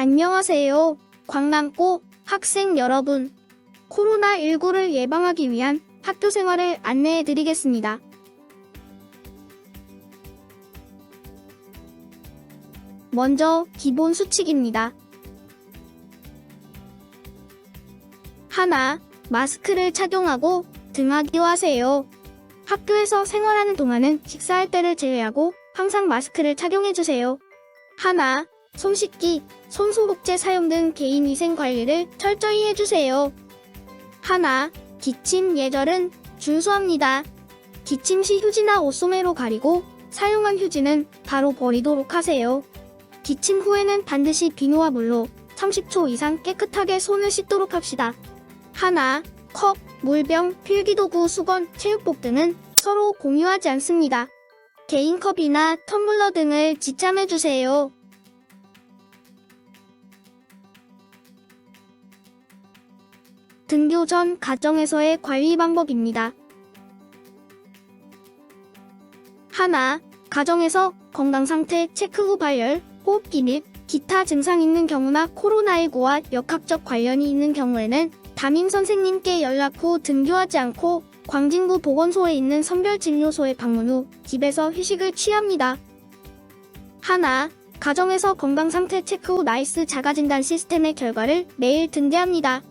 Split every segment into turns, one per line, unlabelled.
안녕하세요. 광남고 학생 여러분. 코로나19를 예방하기 위한 학교 생활을 안내해 드리겠습니다. 먼저 기본 수칙입니다. 하나, 마스크를 착용하고 등하교하세요. 학교에서 생활하는 동안은 식사할 때를 제외하고 항상 마스크를 착용해주세요. 하나, 손 씻기, 손소독제 사용 등 개인위생 관리를 철저히 해주세요. 하나, 기침 예절은 준수합니다. 기침 시 휴지나 옷소매로 가리고 사용한 휴지는 바로 버리도록 하세요. 기침 후에는 반드시 비누와 물로 30초 이상 깨끗하게 손을 씻도록 합시다. 하나, 컵, 물병, 필기도구, 수건, 체육복 등은 서로 공유하지 않습니다. 개인 컵이나 텀블러 등을 지참해주세요. 등교 전 가정에서의 관리 방법입니다. 하나, 가정에서 건강상태 체크 후 발열, 호흡기 및 기타 증상 있는 경우나 코로나19와 역학적 관련이 있는 경우에는 담임 선생님께 연락 후 등교하지 않고 광진구 보건소에 있는 선별진료소에 방문 후 집에서 휴식을 취합니다. 하나, 가정에서 건강상태 체크 후 나이스 자가진단 시스템의 결과를 매일 등재합니다.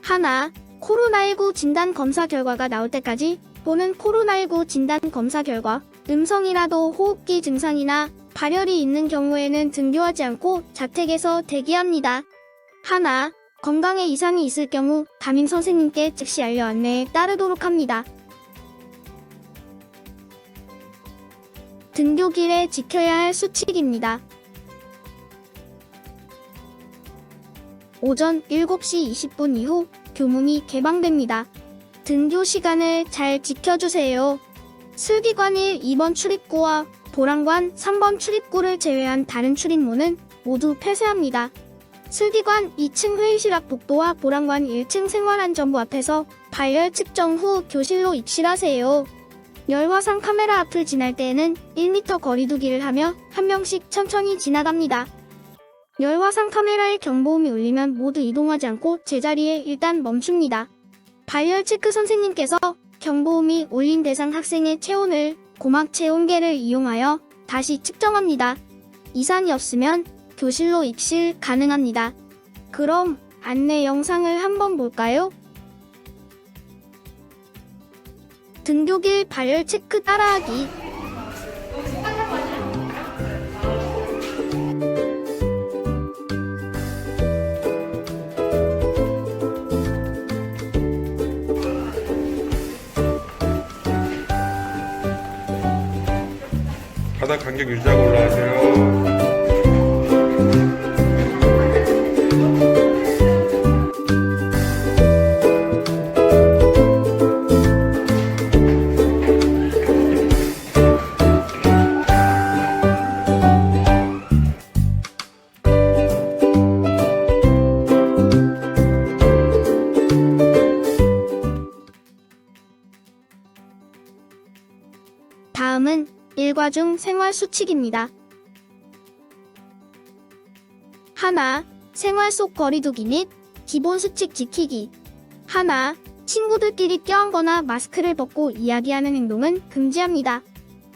하나, 코로나19 진단 검사 결과가 나올 때까지 또는 코로나19 진단 검사 결과 음성이라도 호흡기 증상이나 발열이 있는 경우에는 등교하지 않고 자택에서 대기합니다. 하나, 건강에 이상이 있을 경우 담임 선생님께 즉시 알려 안내에 따르도록 합니다. 등교길에 지켜야 할 수칙입니다. 오전 7시 20분 이후 교문이 개방됩니다. 등교 시간을 잘 지켜주세요. 슬기관 1, 2번 출입구와 보랑관 3번 출입구를 제외한 다른 출입문은 모두 폐쇄합니다. 슬기관 2층 회의실 앞 복도와 보랑관 1층 생활안전부 앞에서 발열 측정 후 교실로 입실하세요. 열화상 카메라 앞을 지날 때에는 1m 거리두기를 하며 한 명씩 천천히 지나갑니다. 열화상 카메라의 경보음이 울리면 모두 이동하지 않고 제자리에 일단 멈춥니다. 발열 체크 선생님께서 경보음이 울린 대상 학생의 체온을 고막 체온계를 이용하여 다시 측정합니다. 이상이 없으면 교실로 입실 가능합니다. 그럼 안내 영상을 한번 볼까요? 등교길 발열 체크 따라하기.
바닥 간격 유지하고 올라가세요.
다음은 일과중 생활 수칙입니다. 하나, 생활 속 거리두기 및 기본 수칙 지키기. 하나, 친구들끼리 껴안거나 마스크를 벗고 이야기하는 행동은 금지합니다.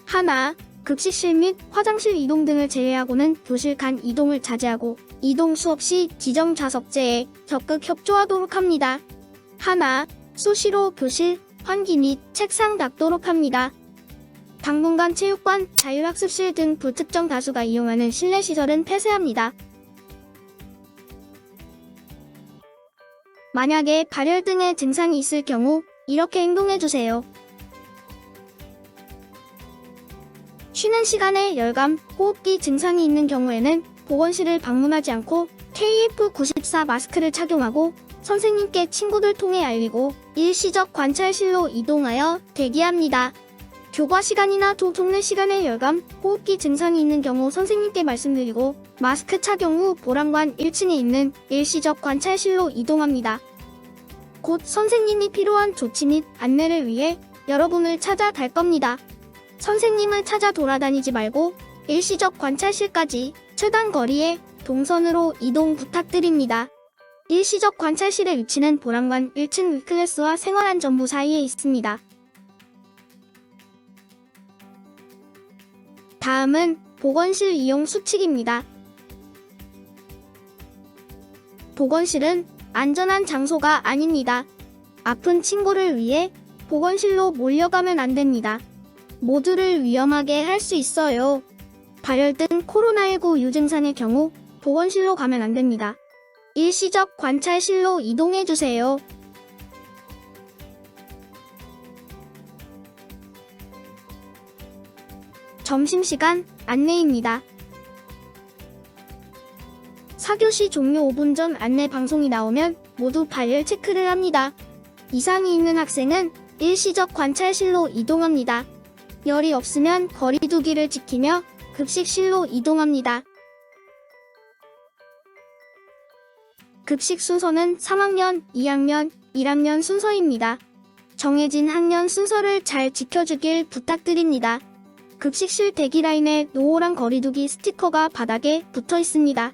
하나, 급식실 및 화장실 이동 등을 제외하고는 교실 간 이동을 자제하고 이동 수업 시 지정 좌석제에 적극 협조하도록 합니다. 하나, 수시로 교실, 환기 및 책상 닦도록 합니다. 당분간 체육관, 자율학습실 등 불특정 다수가 이용하는 실내시설은 폐쇄합니다. 만약에 발열 등의 증상이 있을 경우 이렇게 행동해주세요. 쉬는 시간에 열감, 호흡기 증상이 있는 경우에는 보건실을 방문하지 않고 KF94 마스크를 착용하고 선생님께 친구들 통해 알리고 일시적 관찰실로 이동하여 대기합니다. 교과 시간이나 동네 시간에 열감, 호흡기 증상이 있는 경우 선생님께 말씀드리고 마스크 착용 후 보랑관 1층에 있는 일시적 관찰실로 이동합니다. 곧 선생님이 필요한 조치 및 안내를 위해 여러분을 찾아갈 겁니다. 선생님을 찾아 돌아다니지 말고 일시적 관찰실까지 최단 거리에 동선으로 이동 부탁드립니다. 일시적 관찰실의 위치는 보람관 1층 위클래스와 생활안전부 사이에 있습니다. 다음은 보건실 이용 수칙입니다. 보건실은 안전한 장소가 아닙니다. 아픈 친구를 위해 보건실로 몰려가면 안 됩니다. 모두를 위험하게 할 수 있어요. 발열등 코로나19 유증상의 경우 보건실로 가면 안 됩니다. 일시적 관찰실로 이동해주세요. 점심시간 안내입니다. 4교시 종료 5분 전 안내 방송이 나오면 모두 발열 체크를 합니다. 이상이 있는 학생은 일시적 관찰실로 이동합니다. 열이 없으면 거리두기를 지키며 급식실로 이동합니다. 급식 순서는 3학년, 2학년, 1학년 순서입니다. 정해진 학년 순서를 잘 지켜주길 부탁드립니다. 급식실 대기라인에 노후랑 거리두기 스티커가 바닥에 붙어 있습니다.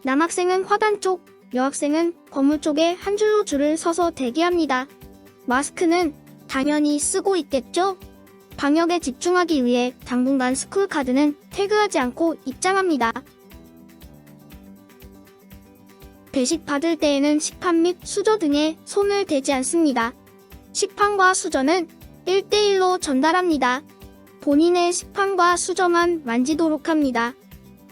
남학생은 화단 쪽, 여학생은 건물 쪽에 한 줄로 줄을 서서 대기합니다. 마스크는 당연히 쓰고 있겠죠? 방역에 집중하기 위해 당분간 스쿨카드는 태그하지 않고 입장합니다. 배식 받을 때에는 식판 및 수저 등에 손을 대지 않습니다. 식판과 수저는 1대1로 전달합니다. 본인의 식판과 수저만 만지도록 합니다.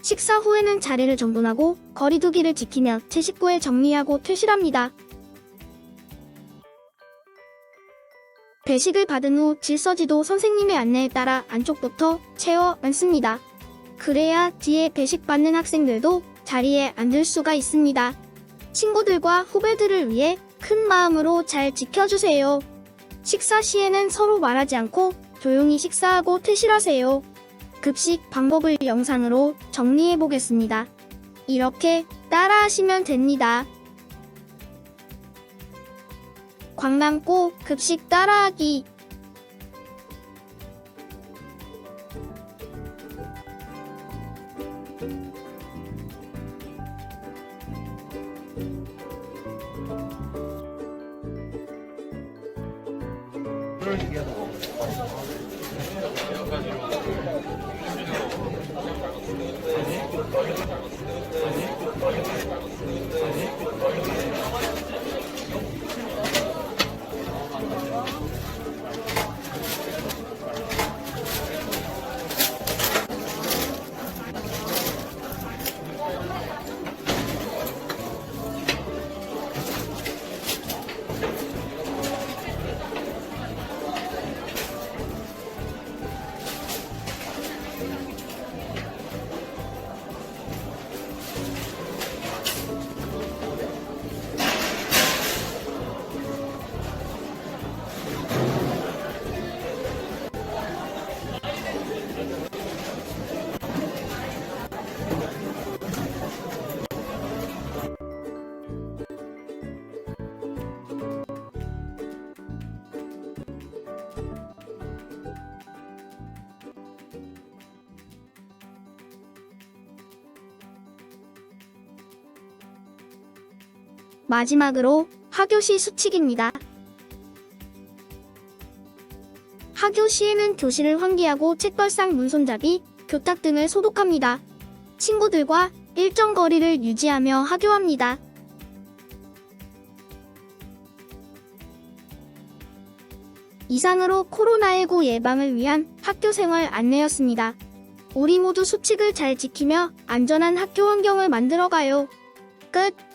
식사 후에는 자리를 정돈하고 거리두기를 지키며 제 식구에 정리하고 퇴실합니다. 배식을 받은 후 질서지도 선생님의 안내에 따라 안쪽부터 채워 앉습니다. 그래야 뒤에 배식 받는 학생들도 자리에 앉을 수가 있습니다. 친구들과 후배들을 위해 큰 마음으로 잘 지켜주세요. 식사 시에는 서로 말하지 않고 조용히 식사하고 퇴실하세요. 급식 방법을 영상으로 정리해 보겠습니다. 이렇게 따라하시면 됩니다. 광남고 급식 따라하기. 마지막으로 하교시 수칙입니다. 하교시에는 교실을 환기하고 책벌상 문손잡이, 교탁 등을 소독합니다. 친구들과 일정 거리를 유지하며 하교합니다. 이상으로 코로나19 예방을 위한 학교생활 안내였습니다. 우리 모두 수칙을 잘 지키며 안전한 학교 환경을 만들어가요. 끝.